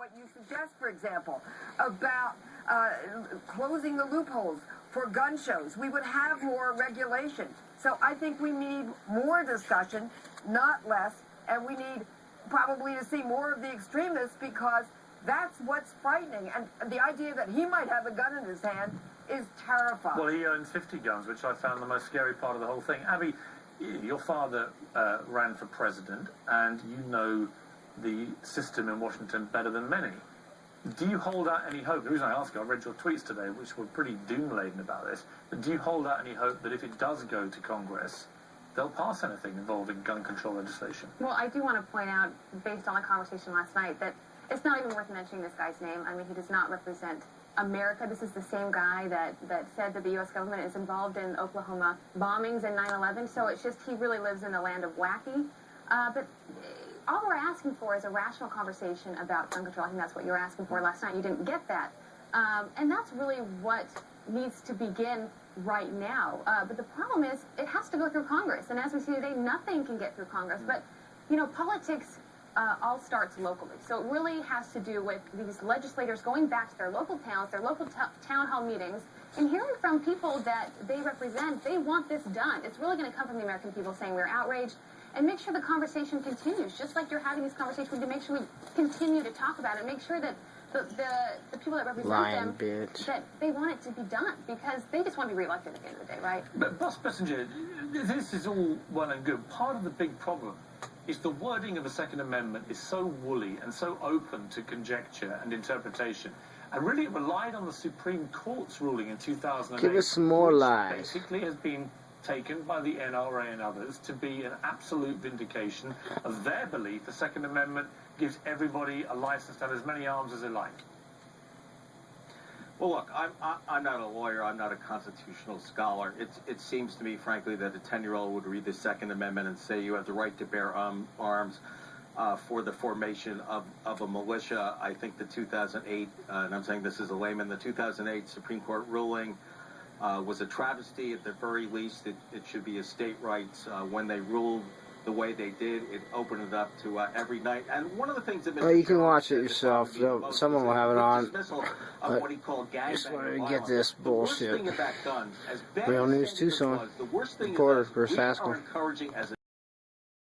what you suggest, for example, about closing the loopholes for gun shows. We would have more regulation. So I think we need more discussion, not less, and we need probably to see more of the extremists, because that's what's frightening. And the idea that he might have a gun in his hand is terrifying. Well, he owns 50 guns, which I found the most scary part of the whole thing. Abby, your father ran for president, and you know the system in Washington better than many. Do you hold out any hope? The reason I ask you, I read your tweets today, which were pretty doom-laden about this, but do you hold out any hope that if it does go to Congress, they'll pass anything involving gun control legislation? Well, I do want to point out, based on the conversation last night, that it's not even worth mentioning this guy's name. I mean, he does not represent America. This is the same guy that said that the U.S. government is involved in Oklahoma bombings and 9/11, so it's just he really lives in a land of wacky. But all we're asking for is a rational conversation about gun control. I think that's what you were asking for last night. You didn't get that. And that's really what needs to begin right now. But the problem is it has to go through Congress. And as we see today, nothing can get through Congress. But, you know, politics all starts locally. So it really has to do with these legislators going back to their local towns, their local town hall meetings, and hearing from people that they represent. They want this done. It's really going to come from the American people saying we're outraged. And make sure the conversation continues. Just like you're having these conversations, we need to make sure we continue to talk about it. Make sure that the people that represent them, that they want it to be done, because they just want to be reelected at the end of the day, right? But, Boss Messenger, this is all well and good. Part of the big problem is the wording of the Second Amendment is so woolly and so open to conjecture and interpretation. And really it relied on the Supreme Court's ruling in 2008. Give us some more which lies. basically has been taken by the NRA and others to be an absolute vindication of their belief the Second Amendment gives everybody a license to have as many arms as they like. Well, look, I'm not a lawyer. I'm not a constitutional scholar. It seems to me, frankly, that a 10-year-old would read the Second Amendment and say you have the right to bear arms for the formation of a militia. I think the 2008, and I'm saying this as a layman, the 2008 Supreme Court ruling was a travesty. At the very least, it should be a state rights. When they ruled the way they did, it opened it up to every night. And one of the things that you can watch it yourself. Someone will have it on. Of what he called just wanted to get this bullshit. Guns, Real News Tucson. The worst thing Reporter is Chris we Haskell. are encouraging as a